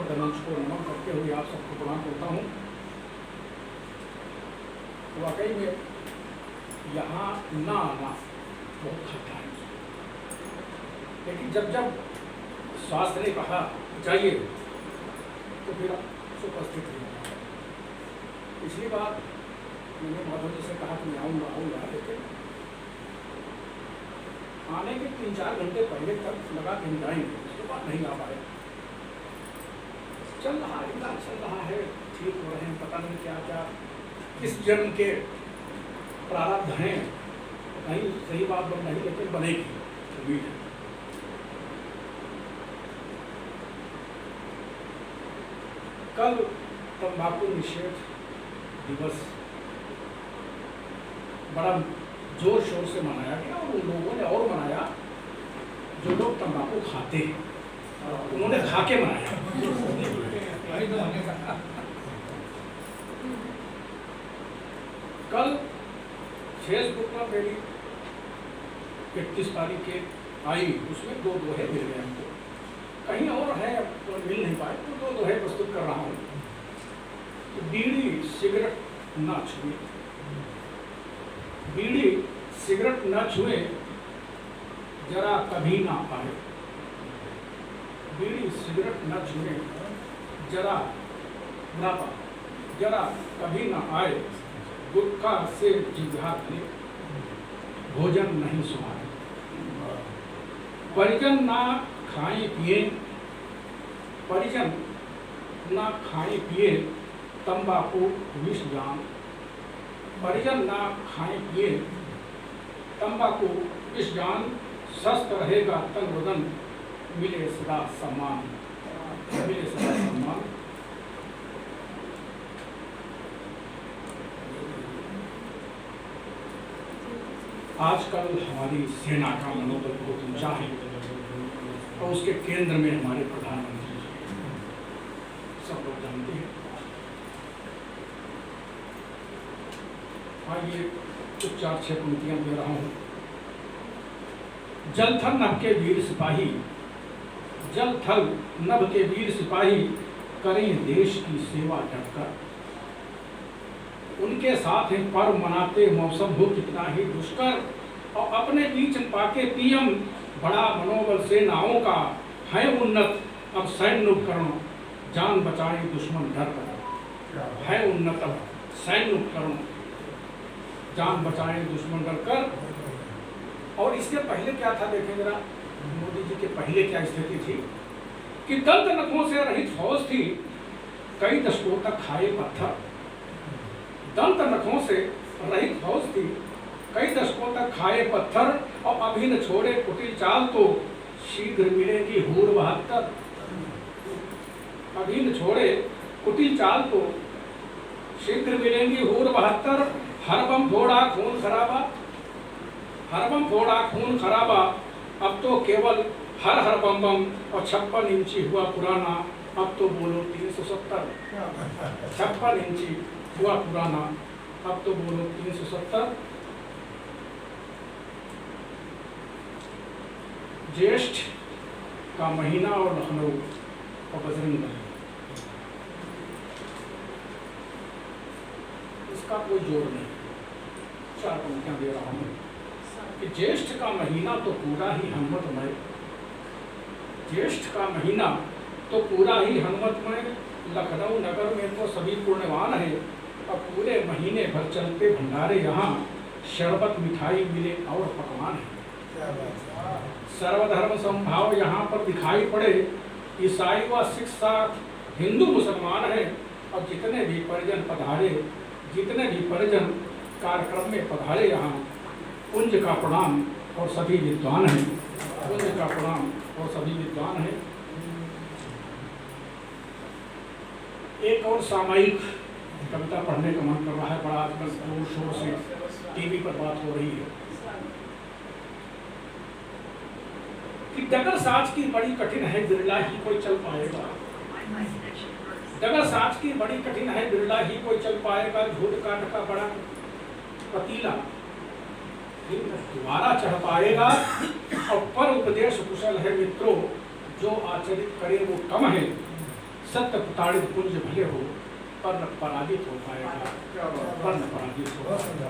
पद मंच को नमन करते हुए आप सबको प्रणाम करता हूँ। वाकई में यहाँ ना आना बहुत खतरा है, लेकिन जब जब स्वास्थ्य ने कहा जाइए तो फिर उपस्थित नहीं होना। पिछली बार मैंने माधव जी से कहा कि मैं आऊँगा, लेकिन आने के 3-4 घंटे पहले तक लगा कि हम जाएंगे, उसके बाद नहीं आ पाए। चल रहा है, इलाज चल रहा है, ठीक हो रहे हैं, पता नहीं क्या क्या किस जन्म के प्रारब्ध हैं, कहीं सही बात बन नहीं, लेकिन बनेगी, उम्मीद है। कल तंबाकू निषेध दिवस बड़ा जोर शोर से मनाया गया और उन लोगों ने और मनाया जो लोग तंबाकू खाते हैं, उन्होंने खा के मनाया। कल फेसबुक पर मेरी 31 तारीख के आई, उसमें 2 दोहे मिल गए हमको, कहीं और है तो मिल नहीं पाए, तो 2 दोहे प्रस्तुत कर रहा हूँ। तो बीड़ी सिगरेट ना छुए, बीड़ी सिगरेट न छुए जरा कभी ना आए, बीड़ी सिगरेट न छुए जरा बुढ़ापा जरा कभी ना आए, गुटखा से जिह्वा ले भोजन नहीं सुहाए, परिजन ना खाए पिए, परिजन ना खाए पिए तंबाकू विष जान, परिजन ना खाए पिए तंबाकू विष जान, स्वस्थ रहेगा तन बदन मिले सदा सम्मान, मिले सदा सम्मान। आजकल हमारी सेना का मनोबल बहुत ऊंचा है और उसके केंद्र में हमारे प्रधानमंत्री जी, सब लोग जानते हैं। आइए कुछ 4-6 पंक्तियां दे रहा हूँ। जल थल नभ के वीर सिपाही, जल थल नभ के वीर सिपाही करें देश की सेवा डटकर, उनके साथ हैं पर्व मनाते मौसम हो कितना ही दुष्कर, और अपने बीच पाके पीएम बड़ा मनोबल सेनाओं का है उन्नत, अब सैन्य उपकरण जान बचाए दुश्मन डर कर, है उन्नत अब सैन्य उपकरण जान बचाए दुश्मन डर कर। और इसके पहले क्या था देखें जरा, मोदी जी के पहले क्या स्थिति थी कि दंत नखों से रहित फौज थी, कई दशकों तक खाए पत्थर, दंत नखों से रहित फौज थी, कई दशकों तक खाए पत्थर, और अभी न छोड़े कुटिल चाल तो शीघ्र मिलेगी हूर 72, अभी न छोड़े कुटिल चाल तो शीघ्र मिलेंगी हूर 72, हर बम फोड़ा खून खराबा, हर बम फोड़ा खून खराबा, अब तो केवल हर हर बम बम, और 56 इंची हुआ पुराना, अब तो बोलो 370, 56 इंची हुआ पुराना, अब तो बोलो 370। ज्येष्ठ का महीना और लखनऊ और बजरंग बली, इसका कोई जोड़ नहीं। 4 पंक्तियां दे रहा हूँ कि ज्येष्ठ का महीना तो पूरा ही हनुमतमय, ज्येष्ठ का महीना तो पूरा ही हनुमतमय, लखनऊ नगर में तो सभी पुण्यवान है, और पूरे महीने भर चलते भंडारे यहाँ, शरबत मिठाई मिले और पकवान है, सर्वधर्म समभाव यहाँ पर दिखाई पड़े, ईसाई व सिख साथ हिंदू मुसलमान हैं, और जितने भी परिजन पधारे, जितने भी परिजन कार्यक्रम में पधारे यहाँ, कुंज का प्रणाम और सभी विद्वान हैं, कुंज का प्रणाम और सभी विद्वान हैं। एक और सामयिक कविता पढ़ने का मन कर रहा है, बड़ा आजकल जोर शोर से टीवी पर बात हो रही है कि डगर साज की बड़ी कठिन है, बिरला ही कोई चल पाएगा, डगर साज की बड़ी कठिन है, बिरला ही कोई चल पाएगा, झूठ काट का बड़ा पतीला दोबारा चढ़ पाएगा, और पर उपदेश कुशल है मित्रों, जो आचरित करे वो कम है, सत्य प्रताड़ित कुंज भले हो, पर न पराजित हो पाएगा, पर न पराजित हो पाएगा।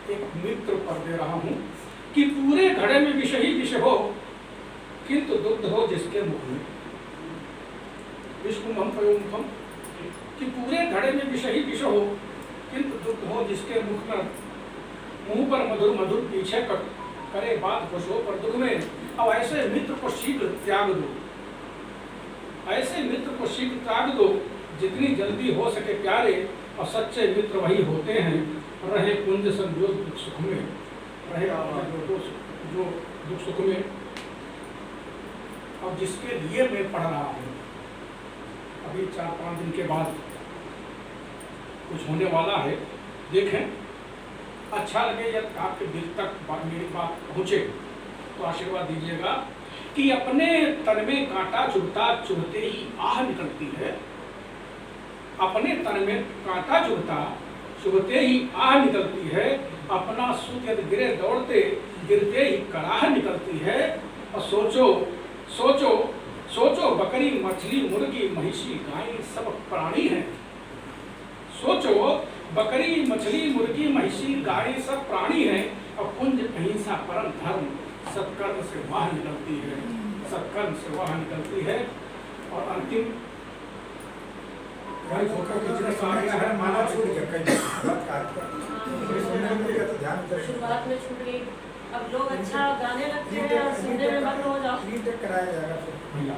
एक मित्र पर दे रहा हूं कि पूरे घड़े में विष ही विष हो, किंतु दुग्ध हो जिसके मुख में। विष्णुमुखम पयोमुखम, कि पूरे घड़े में विष ही विष हो, किंतु दुग्ध हो जिसके मुख में। मुंह पर मधुर मधुर पीछे करे बात खुशो पर दुख में। अब ऐसे मित्र को शीघ्र त्याग दो, ऐसे मित्र को शीघ्र त्याग दो जितनी जल्दी हो सके प्यारे। और सच्चे मित्र वही होते हैं रहे कुंज संजोग दुख सुख में, रहे जो दुख सुख में। अब जिसके लिए मैं पढ़ रहा हूँ, अभी 4-5 दिन के बाद कुछ होने वाला है, देखें। अच्छा लगे या आपके दिल तक मेरी बात पहुंचे तो आशीर्वाद दीजिएगा। कि अपने तन में कांटा चुभता चुभते ही आह निकलती है, अपने तन में कांटा चुभता चुभते ही आह निकलती है। अपना सुख यदि गिरे दौड़ते गिरते ही कराह निकलती है। और सोचो सोचो सोचो, बकरी मछली मुर्गी महिषी गाय सब प्राणी हैं। सोचो, बकरी मछली मुर्गी महिषी गाय सब प्राणी हैं। और कुंज अहिंसा परम धर्म सत्कर्म से वाह निकलती है, सत्कर्म से वाह निकलती है। और अंतिम भाई फोटो खींचने का है, माला छूट गया कहीं शुरुआत में छूट गई। अब लोग अच्छा गाने लगते हैं और सुनने में मत हो जाओ। रीटेक कराया जाएगा भैया,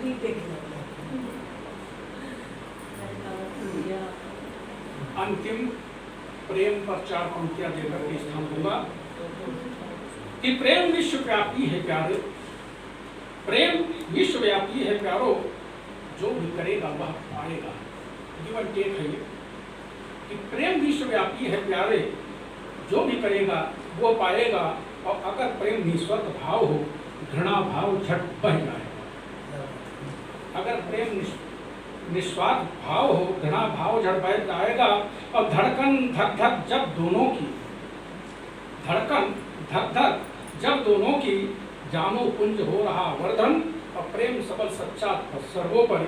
रीटेक। अंतिम प्रेम पर 4 पंक्तियां देकर के स्थान दूंगा कि प्रेम विश्वव्यापी है प्यारे, प्रेम विश्वव्यापी है प्यारो, जो भी करेगा वह पाएगा। गिवन टेक है ये कि प्रेम विश्वव्यापी है प्यारे, जो भी करेगा वो पाएगा। और अगर प्रेम निस्वार्थ भाव हो, घृणा भाव झट बह जाएगा। अगर प्रेम निस्वार्थ भाव हो, घृणा भाव झट बह जाएगा। और धड़कन धक धक जब दोनों की, धड़कन धक धक जब दोनों की, जानो कुंज हो रहा वर्धन। और प्रेम सबल सच्चा सर्वोपरि,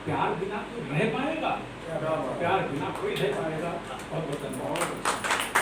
प्यार बिना कोई रह पाएगा, प्यार बिना कोई रह पाएगा। बहुत बहुत धन्यवाद।